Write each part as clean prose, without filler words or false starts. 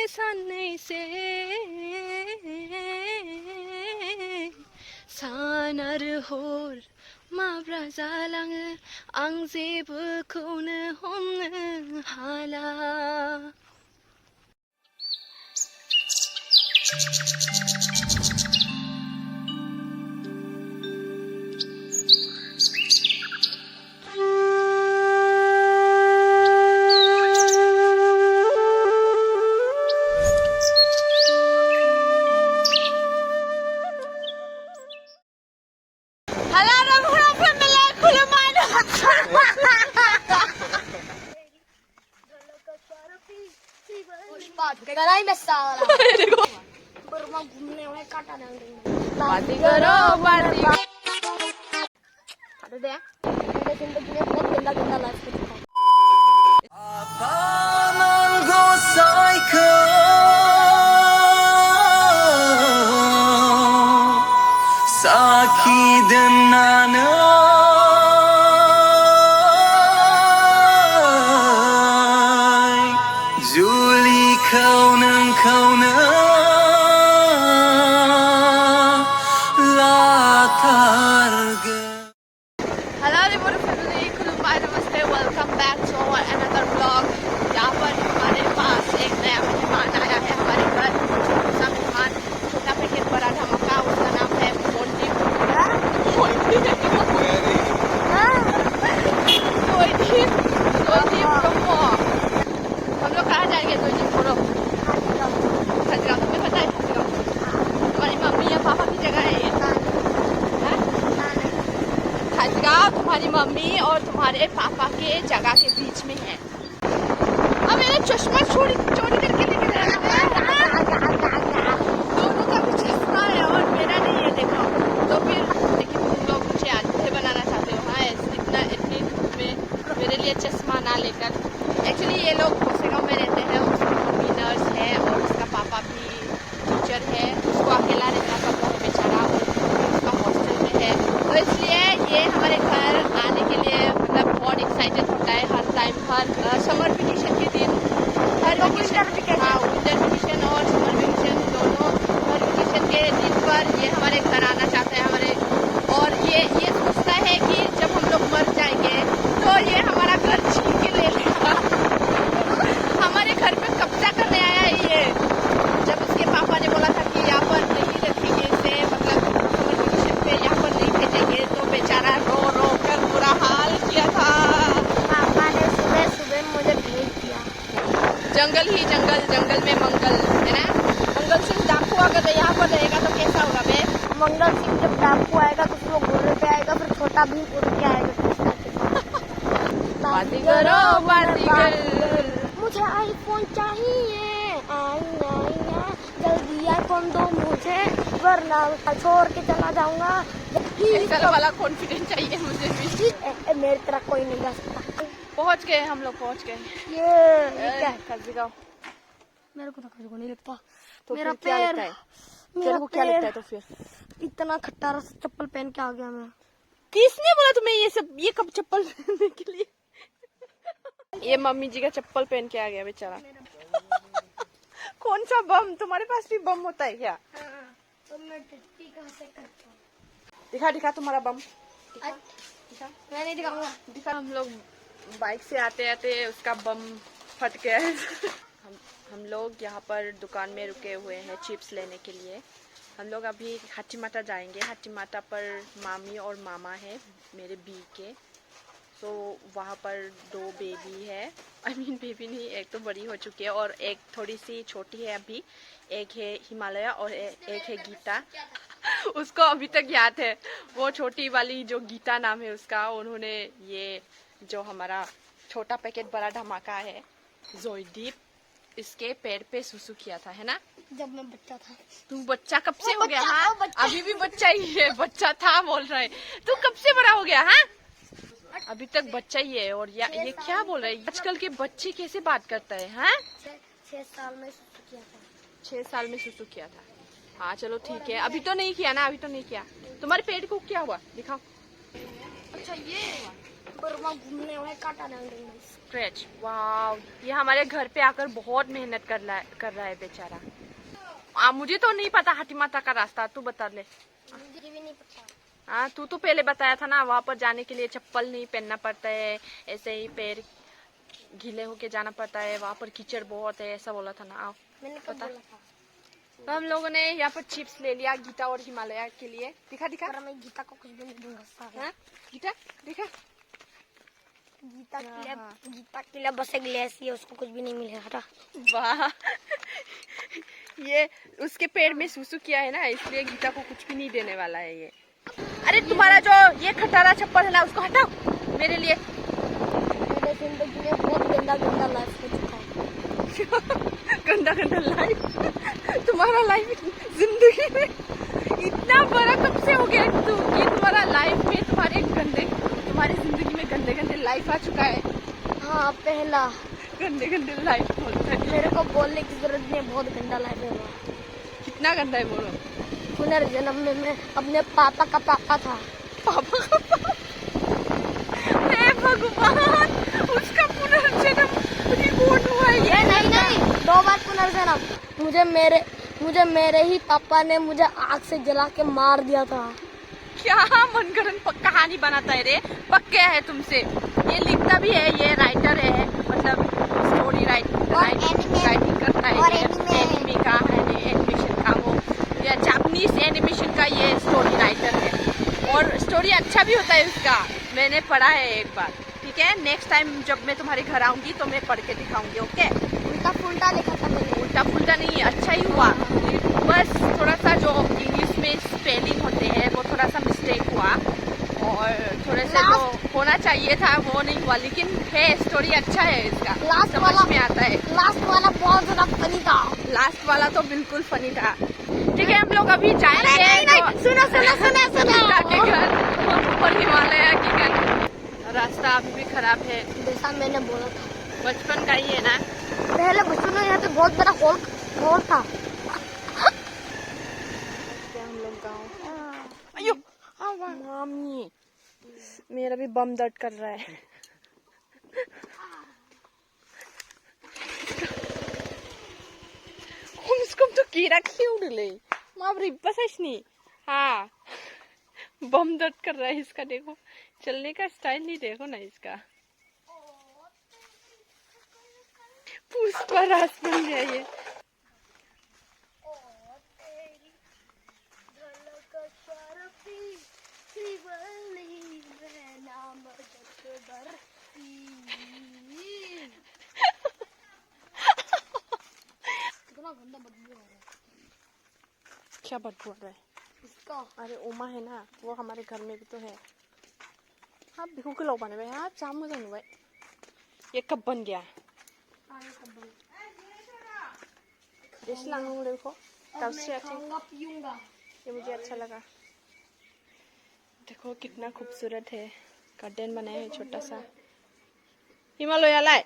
सानैसे सानार हर माब्ला जालाङो आं जेबोखौनो हमनो हाला। Party करो party welcome back to our another blog. यहाँ पर हमारे पास एक नया मेहमान आया है हमारे घर। छोटा मेहमान, छोटा पैकेट बड़ा धमाका। उसका नाम है मोंटी। हम लोग कहाँ जाएंगे? खजगांव। तुम्हें पता है खजगांव तुम्हारी मम्मी या पापा की जगह है ये? खजगांव तुम्हारी मम्मी और तुम्हारे पापा के जगह के बीच में है। अब मेरा चश्मा चोरी करके लेके जा रहा है। दोनों का भी चश्मा है और मेरा नहीं है, देखो। तो फिर लेकिन तुम लोग मुझे अंधे बनाना चाहते हो। हाँ, इतनी धूप में मेरे लिए चश्मा ना लेकर। एक्चुअली ये लोग कोसेगांव में रहते हैं। उसकी मम्मी नर्स है और उसका पापा भी टीचर है। उसको अकेला रहना पड़ता है बेचारा, और उसका हॉस्टल में है। तो इसलिए ये हमारे घर आने के लिए मतलब बहुत एक्साइटेड होता है हर टाइम। हर समर वेकेशन के दिन, हर विंटर वेकेशन और समर वेकेशन दोनों, हर वेकेशन के दिन पर ये हमारे घर आना चाहता है हमारे। और ये सोचता है कि जब हम लोग मर जाएंगे तो ये हमारा घर छीन के ले लेगा। हमारे घर पे कब्जा करने आया है ये। जब उसके पापा ने बोला था कि यहाँ पर नहीं रखेंगे इसे, मतलब समर वेकेशन पे यहाँ पर नहीं भेजेंगे, तो बेचारा रो कर बुरा हाल किया था। पापा ने सुबह मुझे भेज दिया। जंगल ही जंगल, जंगल में मंगल, है ना? मंगल सिंह डाकू अगर यहाँ पर रहेगा तो कैसा होगा बे? मंगल सिंह जब डाकू आएगा तो वो घोड़े पे आएगा, फिर छोटा भीम उड़ के आएगा। पार्टी करो पार्टी कर। मुझे आईफोन चाहिए, जल्दी आईफोन दो मुझे, वरना छोड़ के चला जाऊंगा। ऐसा वाला कॉन्फिडेंस चाहिए मुझे भी। मेरी तरह कोई नहीं जा सकता। पहुंच गए हम लोग, पहुंच गए। ये क्या है? खजगांव। मेरे को तो खजगांव नहीं लगता। तो मेरा क्या पैर, लगता है? तेरे को क्या लगता है? तो फिर इतना खट्टा चप्पल पहन के आ गया मैं। किसने बोला तुम्हें ये कब चप्पल पहनने के लिए? ये मम्मी जी का चप्पल पहन के आ गया बेचारा। कौन सा बम? तुम्हारे पास भी बम होता है क्या? तो मैं कहाँ से करता हूँ? दिखा तुम्हारा बम। मैं नहीं दिखाऊंगा। दिखा। हम लोग बाइक से आते आते उसका बम फट गया है। हम लोग यहाँ पर दुकान में रुके हुए हैं चिप्स लेने के लिए। हम लोग अभी हाथी माता जाएंगे। हाथी माता पर मामी और मामा है मेरे बी के। तो वहाँ पर 2 बेबी है। बेबी नहीं, एक तो बड़ी हो चुकी है और एक थोड़ी सी छोटी है अभी। एक है हिमालय और एक है गीता। उसको अभी तक याद है, वो छोटी वाली जो गीता नाम है उसका। उन्होंने ये जो हमारा छोटा पैकेट बड़ा धमाका है जोईदीप, इसके पैर पे सुसु किया था, है ना? जब मैं बच्चा था। तू बच्चा कब से हो गया? हाँ, अभी भी बच्चा ही है। बच्चा था बोल रहा है। तू कब से बड़ा हो गया? हाँ, अभी तक बच्चा ही है। और ये क्या बोल रहा है? आजकल के बच्चे कैसे बात करता है? हाँ, 6 साल में सुसु किया था। 6 साल में सुसु किया था। हाँ चलो ठीक है, अभी तो नहीं किया ना? अभी तो नहीं किया। तुम्हारे पेट को क्या हुआ? दिखाओ। अच्छा ये हुआ। बर्मा घूमने वाले काटा डाल देंगे। स्क्रैच, वाव, ये हमारे घर पे आकर बहुत मेहनत कर रहा है बेचारा। मुझे तो नहीं पता हाथी माता का रास्ता, तू बता ले। मुझे भी नहीं पता। हाँ, तू तो पहले बताया था ना, वहाँ पर जाने के लिए चप्पल नहीं पहनना पड़ता है, ऐसे ही पैर गीले होके जाना पड़ता है, वहाँ पर कीचड़ बहुत है, ऐसा बोला था ना। आओ मैंने कब पता बोला था? तो हम लोगों ने यहाँ पर चिप्स ले लिया गीता और हिमालय के लिए। दिखा दिखा। पर मैं गीता को कुछ भी नहीं दूंगा साला। हाँ? गीता दिखा। गीता के लिए बस एक लेस ही है, उसको कुछ भी नहीं मिलेगा। हटा। वाह, ये उसके पेड़ में सुसु किया है ना, इसलिए गीता को कुछ भी नहीं देने वाला है ये। अरे तुम्हारा जो ये खटारा चप्पल है ना, उसको हटाओ मेरे लिए। मेरे जिंदगी में बहुत गंदा गंदा लाइफ हो चुका है। गंदा गंदा लाइफ, तुम्हारा लाइफ जिंदगी में इतना बड़ा कब से हो गया कि तुम्हारा लाइफ में तुम्हारी जिंदगी में गंदे गंदे लाइफ आ चुका है। हाँ, पहला गंदे गंदे लाइफ बोलता है। मेरे को बोलने की जरूरत नहीं, बहुत गंदा लाइफ है। कितना गंदा है बोलो। पुनर्जन्म में मैं अपने पापा का पापा था। पापा का पापा, हे भगवान, उसका पुनर्जन्म रिपोर्ट हुआ है ये। नहीं, 2 बार पुनर्जन्म। मुझे मेरे ही पापा ने मुझे आग से जला के मार दिया था। क्या मनगढ़ंत कहानी बनाता है रे, पक्के है तुमसे। ये लिखता भी है, ये राइटर है, मतलब स्टोरी राइटिंग करता है। और ये एनिमे का है, एनिमेशन का, वो या जापानीज एनिमेशन का ये स्टोरी राइटर है। और स्टोरी अच्छा भी होता है उसका, मैंने पढ़ा है एक बार। ठीक है, नेक्स्ट टाइम जब मैं तुम्हारे घर आऊंगी तो मैं पढ़ के दिखाऊंगी। ओके। उल्टा फुल्टा लिखा था मैंने। उल्टा फुल्टा नहीं, अच्छा ही हुआ, बस थोड़ा सा जो इंग्लिश में स्पेलिंग होते हैं वो थोड़ा सा मिस्टेक हुआ, और थोड़े से जो होना चाहिए था वो नहीं हुआ, लेकिन है स्टोरी अच्छा है इसका, समझ में आता है। लास्ट वाला बहुत ज्यादा फनी था। लास्ट वाला तो बिल्कुल फनी था। ठीक है, हम लोग अभी जाएंगे सुनो गीता के घर और हिमालय के घर। रास्ता अभी भी खराब है, जैसा मैंने बोला था। बचपन का ही है ना। पहले बच्चों में यहाँ पे बहुत बड़ा हॉल था। हम लोग गाँव। अयो मामी, मेरा भी बम दर्द कर रहा है। Kom तो कीड़ा क्यों उड़ले, माँ रिब्बा सच नहीं। हाँ, बम दर्द कर रहा है इसका, देखो चलने का स्टाइल नहीं, देखो ना इसका। पुष्पा राज बन गया ये। क्या बदबू आ रहा है इसका? अरे उमा है ना, वो हमारे घर में भी तो है। हाँ, बिहू के लोग बने हुए हैं, चाम मजा हुआ। ये कब बन गया? देखो तब से अच्छा, पीऊंगा। ये मुझे अच्छा लगा। देखो कितना खूबसूरत है, गार्डन बनाया है छोटा सा। हिमालय लाए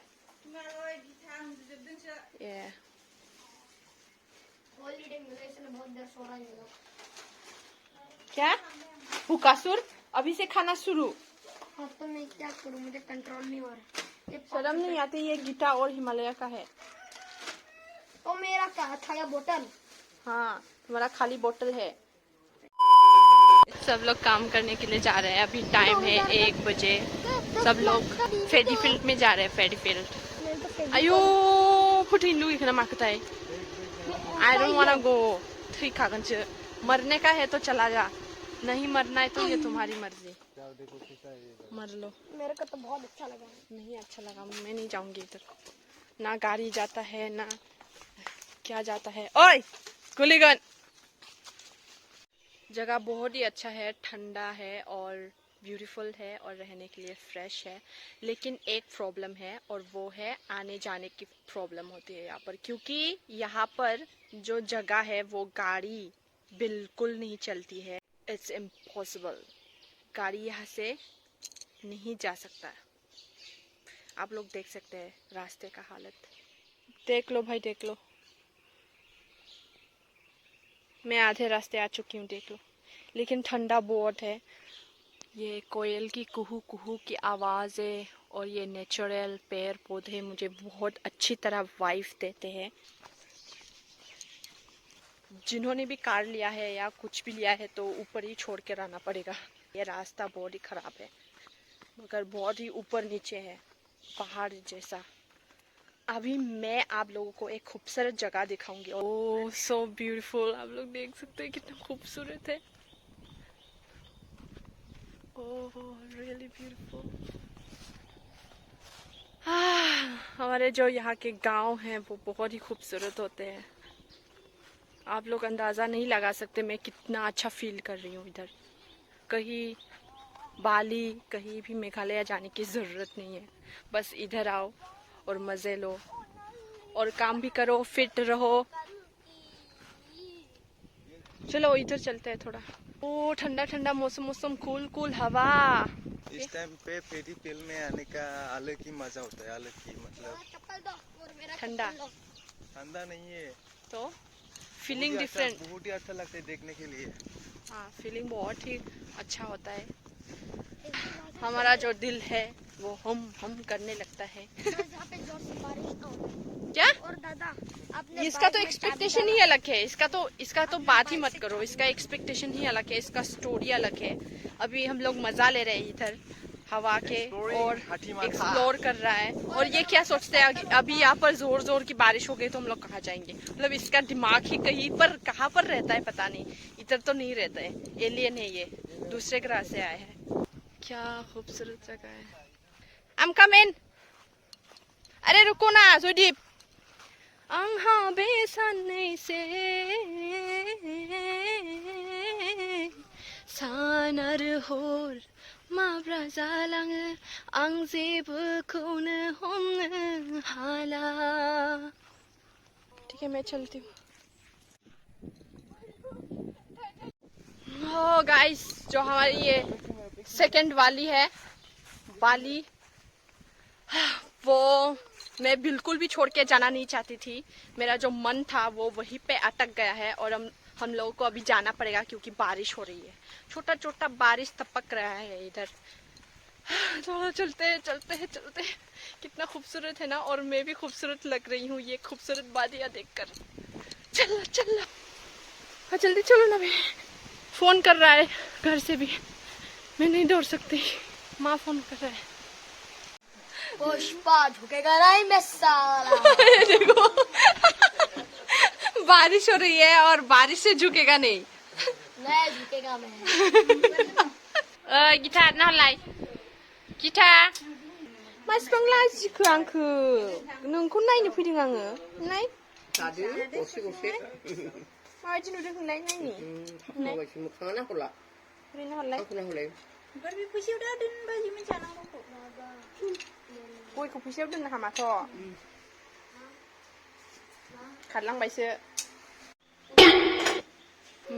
ये क्या भूकासुर, अभी से खाना शुरू। हाँ, तो मैं क्या करूँ, मुझे कंट्रोल नहीं हो रहा। शर्म नहीं आती? ये गीता और हिमालय का है। तो मेरा क्या था, या बोतल? हाँ, तुम्हारा खाली बोतल है। सब लोग काम करने के लिए जा रहे हैं, अभी टाइम है 1 बजे। सब लोग फेडी फील्ड में जा रहे हैं, फेडी फील्ड। अयो फुटिंडू इखना माकता है। आई डोंट वांना गो। ठीक है, मरने का है तो चला जा, नहीं मरना है तो ये तुम्हारी मर्जी, मर लो। मेरे को तो बहुत अच्छा लगा। नहीं अच्छा लगा, मैं नहीं जाऊंगी इधर, ना गाड़ी जाता है ना क्या जाता है। ओए गुलीगन, जगह बहुत ही अच्छा है, ठंडा है और ब्यूटीफुल है और रहने के लिए फ्रेश है। लेकिन एक प्रॉब्लम है, और वो है आने जाने की प्रॉब्लम होती है यहाँ पर, क्योंकि यहाँ पर जो जगह है वो गाड़ी बिल्कुल नहीं चलती है। इट्स इम्पॉसिबल, गाड़ी यहाँ से नहीं जा सकता। आप लोग देख सकते हैं रास्ते का हालत, देख लो भाई, देख लो। मैं आधे रास्ते आ चुकी हूँ, देख लो। लेकिन ठंडा बहुत है, ये कोयल की कुहू कुहू की आवाज़ें और ये नेचुरल पेड़ पौधे मुझे बहुत अच्छी तरह वाइब देते हैं। जिन्होंने भी कार लिया है या कुछ भी लिया है तो ऊपर ही छोड़ के रहना पड़ेगा। ये रास्ता बहुत ही ख़राब है, मगर बहुत ही ऊपर नीचे है, पहाड़ जैसा। अभी मैं आप लोगों को एक खूबसूरत जगह दिखाऊंगी। ओह सो ब्यूटीफुल, आप लोग देख सकते हैं कितना खूबसूरत है। Oh really beautiful. हमारे जो यहाँ के गांव हैं वो बहुत ही खूबसूरत होते हैं। आप लोग अंदाज़ा नहीं लगा सकते मैं कितना अच्छा फील कर रही हूँ इधर। कहीं बाली, कहीं भी मेघालय जाने की ज़रूरत नहीं है, बस इधर आओ और मज़े लो और काम भी करो, फिट रहो। चलो इधर चलते हैं थोड़ा। ओ ठंडा ठंडा मौसम, मौसम कूल कूल हवा। इस टाइम पे पेरी पेल में आने का अलग ही मजा होता है, अलग ही मतलब ठंडा ठंडा नहीं है तो फीलिंग डिफरेंट, बहुत ही अच्छा लगता है देखने के लिए। हाँ फीलिंग बहुत ही अच्छा होता है। हमारा जो दिल है वो हम करने लगता है। क्या? और दादा आपने इसका तो एक्सपेक्टेशन ही अलग है, इसका तो बात ही मत करो, इसका एक्सपेक्टेशन ही अलग है, इसका स्टोरी अलग है। अभी हम लोग मजा ले रहे हैं इधर हवा के और एक्सप्लोर कर रहा है। और ये क्या सोचते हैं अभी यहाँ पर जोर जोर की बारिश हो गई तो हम लोग कहाँ जाएंगे। मतलब इसका दिमाग ही कहीं पर कहाँ पर रहता है पता नहीं, इधर तो नहीं रहता है, एलियन है ये, दूसरे ग्रह से आए हैं। क्या खूबसूरत जगह है। I'm coming। अरे रुको ना सुदीप। आंहा बेसानैसे सानार हर माब्रा जालाङो आं जेबोखौनो हमनो हाला। ठीक है मैं चलती हूँ। हो गाइस, जो हमारी ये सेकंड वाली है बाली, वो मैं बिल्कुल भी छोड़ के जाना नहीं चाहती थी। मेरा जो मन था वो वहीं पे अटक गया है और हम लोगों को अभी जाना पड़ेगा क्योंकि बारिश हो रही है, छोटा छोटा बारिश टपक रहा है इधर। चलो चलते चलते चलते। कितना खूबसूरत है ना, और मैं भी खूबसूरत लग रही हूँ ये खूबसूरत वादियाँ देखकर। चलो चलो हाँ जल्दी चलो ना, मैं फोन कर रहा है घर से भी, मैं नहीं दौड़ सकती, माँ फोन कर रहा है। पुष्पा झुकेगा नहीं मैं साला। देखो बारिश हो रही है और बारिश से झुकेगा नहीं। नहीं झुकेगा मैं। गिटार ना लाइ गिटार मासिबां लाजिखो आंखो नोंखौ नायनो फैदों आङो नाय दादो गसे गसे माबायदि नुदों होनलाय नायनि माबायदि मोखाङा नाहरला ओरैनो हरलाय आंखौ नाहरलाय ओमफ्राय बे फैसायाव दा दोनबा जि मोनजानांगौ गयखौ फैसायाव दोननो हामाथ' खारलांबायसो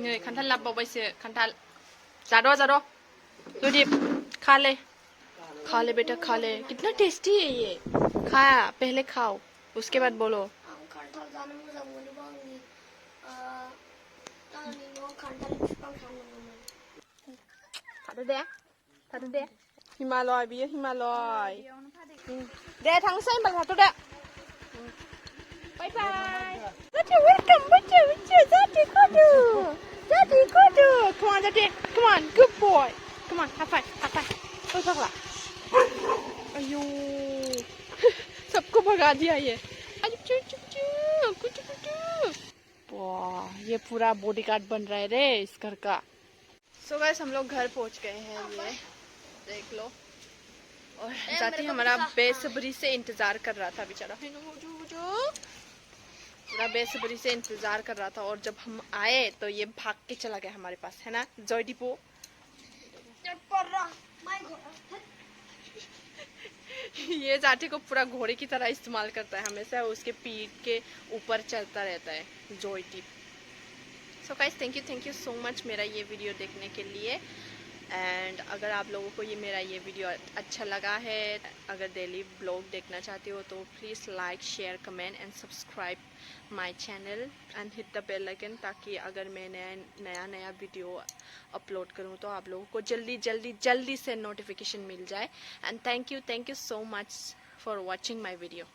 नै खान्थाल लाबोबावबायसो खान्थाल जाद' जाद' सुदीप खा ले बेटा खा ले, कितना टेस्टी है ये, खा पहले खाओ उसके बाद बोलो। थादो दे हिमालय बियो हिमालय दे थांसै होनबा थाथ' दे बाय बाय जाथे वेलकाम जाथे जाथे come on जाथे come on good boy come on high five ओए पगला अयो सबको भगा दिया ये वाह ये पूरा बॉडीगार्ड बन रहा है रे इस घर का। सो गाइस हम लोग घर पहुंच गए हैं, ये देख लो। और जाती हमारा बेसब्री से इंतजार कर रहा था बेचारा, पूरा बेसब्री से इंतजार कर रहा था। और जब हम आए तो ये भाग के चला गया हमारे पास, है ना जॉयदीपो। ये जाती को पूरा घोड़े की तरह इस्तेमाल करता है, हमेशा उसके पीठ के ऊपर चलता रहता है Joydeep. So guys thank you so much मेरा ये वीडियो देखने के लिए। एंड अगर आप लोगों को मेरा ये वीडियो अच्छा लगा है, अगर डेली ब्लॉग देखना चाहते हो तो please like, share, comment and subscribe my channel and hit the bell icon, ताकि अगर मैं नया वीडियो अपलोड करूँ तो आप लोगों को जल्दी से नोटिफिकेशन मिल जाए। And thank you so much for watching my video.